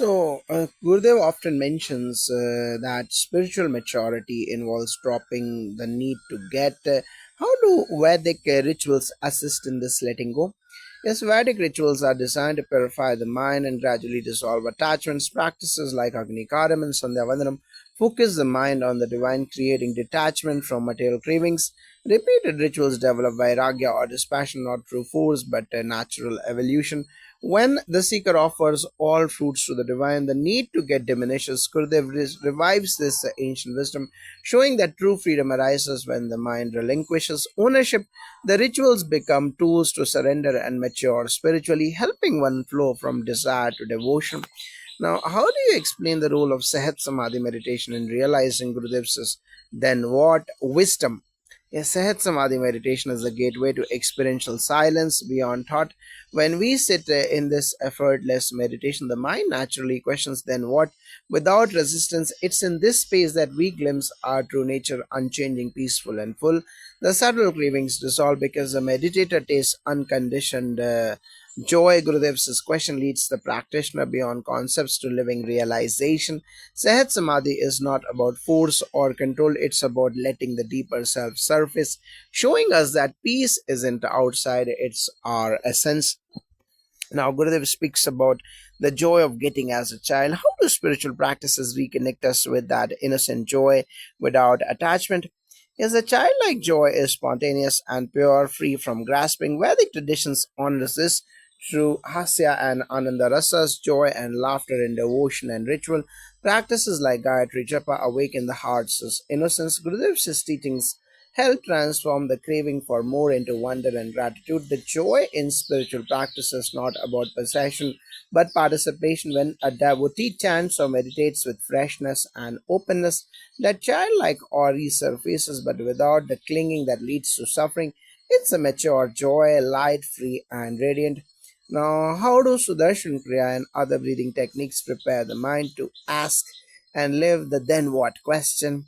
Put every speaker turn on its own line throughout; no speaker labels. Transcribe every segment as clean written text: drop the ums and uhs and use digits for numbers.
Gurudev often mentions that spiritual maturity involves dropping the need to get. How do Vedic rituals assist in this letting go? Yes, Vedic rituals are designed to purify the mind and gradually dissolve attachments. Practices like Agni Karam and Sandhya Vandanam focus the mind on the divine, creating detachment from material cravings. Repeated rituals develop vairagya or dispassion not through force but a natural evolution. When the seeker offers all fruits to the divine, the need to get diminishes. Gurudev revives this ancient wisdom, showing that true freedom arises when the mind relinquishes ownership. The rituals become tools to surrender and mature spiritually, helping one flow from desire to devotion. Now, how do you explain the role of Sahat Samadhi meditation in realizing Gurudev's then what wisdom? Yes, Sahat Samadhi meditation is the gateway to experiential silence beyond thought. When we sit in this effortless meditation, the mind naturally questions then what without resistance. It's in this space that we glimpse our true nature, unchanging, peaceful, and full. The subtle cravings dissolve because the meditator tastes unconditioned joy. Gurudev's question leads the practitioner beyond concepts to living realization. Sahat Samadhi is not about force or control, it's about letting the deeper self surface, showing us that peace isn't outside, it's our essence. Now, Gurudev speaks about the joy of getting as a child. How do spiritual practices reconnect us with that innocent joy without attachment? Yes, the childlike joy is spontaneous and pure, free from grasping. Vedic traditions honors this through hasya and ananda rasas, joy and laughter in devotion and ritual. Practices like Gayatri Japa awaken the heart's innocence. Gurudev's teachings help transform the craving for more into wonder and gratitude. The joy in spiritual practice is not about possession but participation. When a devotee chants or meditates with freshness and openness, that childlike awe resurfaces but without the clinging that leads to suffering. It's a mature joy, light, free, and radiant. Now, how do Sudarshan Kriya and other breathing techniques prepare the mind to ask and live the then what question?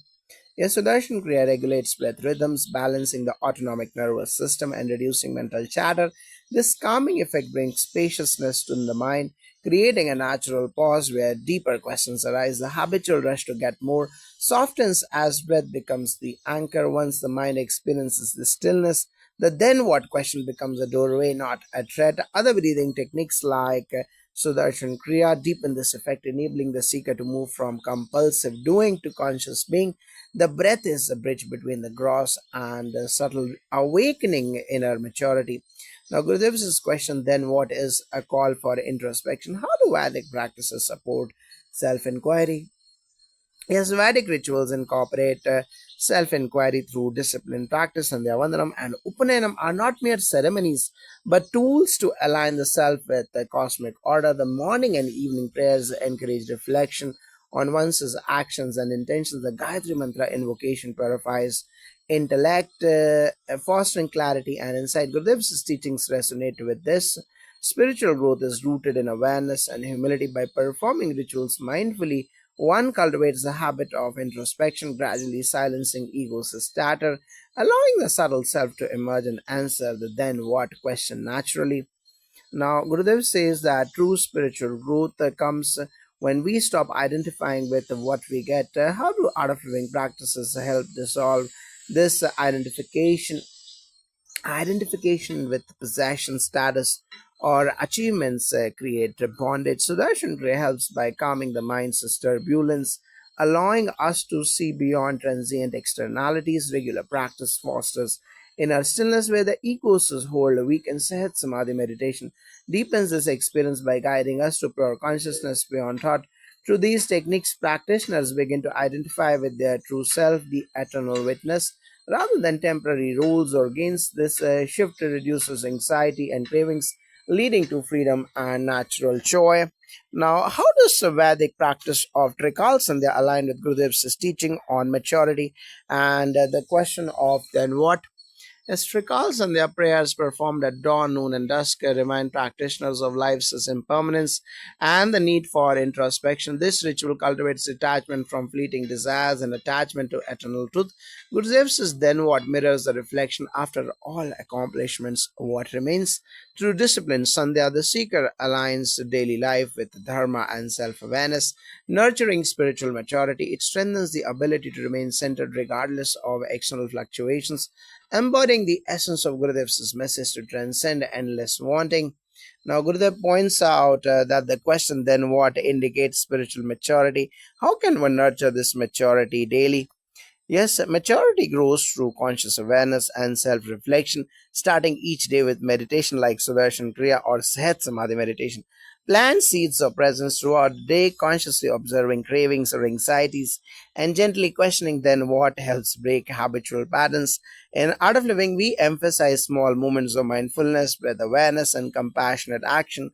Yes, Sudarshan Kriya regulates breath rhythms, balancing the autonomic nervous system and reducing mental chatter. This calming effect brings spaciousness to the mind, creating a natural pause where deeper questions arise. The habitual rush to get more softens as breath becomes the anchor. Once the mind experiences the stillness, the then what question becomes a doorway, not a threat. Other breathing techniques like Sudarshan Kriya deepen this effect, enabling the seeker to move from compulsive doing to conscious being. The breath is the bridge between the gross and the subtle, awakening inner maturity. Now, Gurudev's question then what is a call for introspection? How do Vedic practices support self inquiry? Yes, Vedic rituals incorporate self inquiry through discipline, practice, and the Vandanam and Upanayam are not mere ceremonies but tools to align the self with the cosmic order. The morning and evening prayers encourage reflection on one's actions and intentions. The Gayatri Mantra invocation purifies intellect, fostering clarity and insight. Gurudev's teachings resonate with this. Spiritual growth is rooted in awareness and humility. By performing rituals mindfully, one cultivates the habit of introspection, gradually silencing ego's statter, allowing the subtle self to emerge and answer the then what question naturally. Now, Gurudev says that true spiritual growth comes when we stop identifying with what we get. How do art of living practices help dissolve this identification with possession, status, or achievements create bondage? Sudarshan Kriya helps by calming the mind's turbulence, allowing us to see beyond transient externalities. Regular practice fosters inner stillness where the egos hold weak, and Sahat Samadhi meditation deepens this experience by guiding us to pure consciousness beyond thought. Through these techniques, practitioners begin to identify with their true self, the eternal witness, rather than temporary rules or gains. This shift reduces anxiety and cravings, leading to freedom and natural joy. Now, how does the Vedic practice of Trikal Sandhya align with Gurudev's teaching on maturity and the question of then what? As Trikals and their prayers performed at dawn, noon, and dusk remind practitioners of life's impermanence and the need for introspection. This ritual cultivates detachment from fleeting desires and attachment to eternal truth. Gurdjieff is then what mirrors the reflection after all accomplishments, what remains. Through discipline, Sandhya the seeker aligns daily life with dharma and self awareness, nurturing spiritual maturity. It strengthens the ability to remain centered regardless of external fluctuations, embodying the essence of Gurudev's message to transcend endless wanting. Now, Gurudev points out that the question then what indicates spiritual maturity? How can one nurture this maturity daily? Yes, maturity grows through conscious awareness and self reflection, starting each day with meditation like Sudarshan Kriya or Sahat Samadhi meditation. Plant seeds of presence throughout the day, consciously observing cravings or anxieties, and gently questioning then what helps break habitual patterns. In Art of Living, we emphasize small moments of mindfulness, breath awareness, and compassionate action.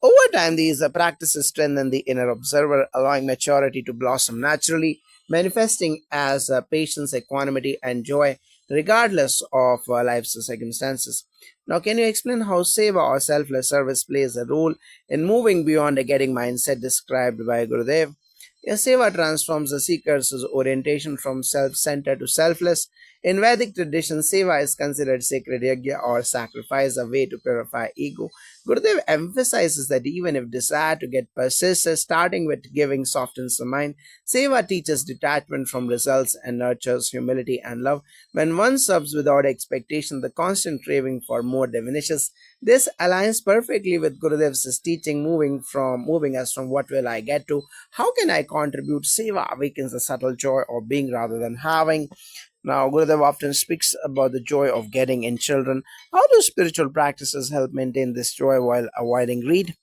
Over time, these practices strengthen the inner observer, allowing maturity to blossom naturally, manifesting as patience, equanimity, and joy, regardless of life's circumstances. Now, can you explain how seva or selfless service plays a role in moving beyond a getting mindset described by Gurudev? Yes, seva transforms the seeker's orientation from self centered to selfless. In Vedic tradition, seva is considered sacred yajna or sacrifice, a way to purify ego. Gurudev emphasizes that even if desire to get persists, starting with giving softens the mind. Seva teaches detachment from results and nurtures humility and love. When one serves without expectation, the constant craving for more diminishes. This aligns perfectly with Gurudev's teaching, moving us from what will I get to how can I contribute. Seva awakens the subtle joy of being rather than having. Now, Gurudev often speaks about the joy of getting in children. How do spiritual practices help maintain this joy while avoiding greed?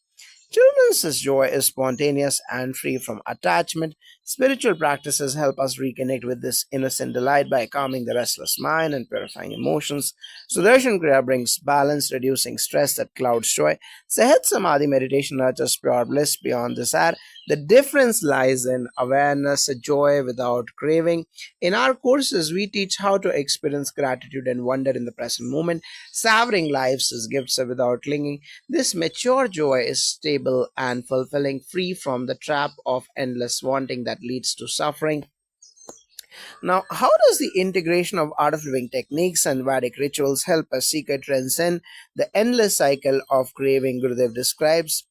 Children's joy is spontaneous and free from attachment. Spiritual practices help us reconnect with this innocent delight by calming the restless mind and purifying emotions. Sudarshan Kriya brings balance, reducing stress that clouds joy. Sahat Samadhi meditation nurtures pure bliss beyond desire. The difference lies in awareness, joy without craving. In our courses, we teach how to experience gratitude and wonder in the present moment, savoring life's gifts without clinging. This mature joy is stable and fulfilling, free from the trap of endless wanting that leads to suffering. Now, how does the integration of art of living techniques and Vedic rituals help a seeker transcend the endless cycle of craving Gurudev describes?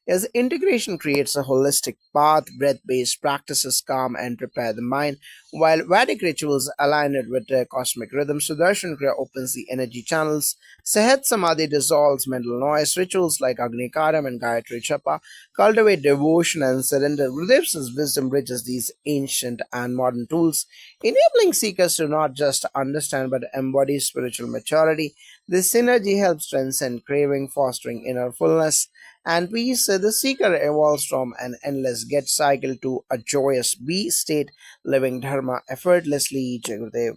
As integration creates a holistic path, breath based practices calm and prepare the mind, while Vedic rituals align it with cosmic rhythm. Sudarshan Kriya opens the energy channels. Sahat Samadhi dissolves mental noise. Rituals like Agni Karam and Gayatri Chapa cultivate devotion and surrender. Gurudev's wisdom bridges these ancient and modern tools, enabling seekers to not just understand but embody spiritual maturity. This synergy helps transcend craving, fostering inner fullness and peace. The seeker evolves from an endless get cycle to a joyous be state, living dharma effortlessly. Jai Gurudev.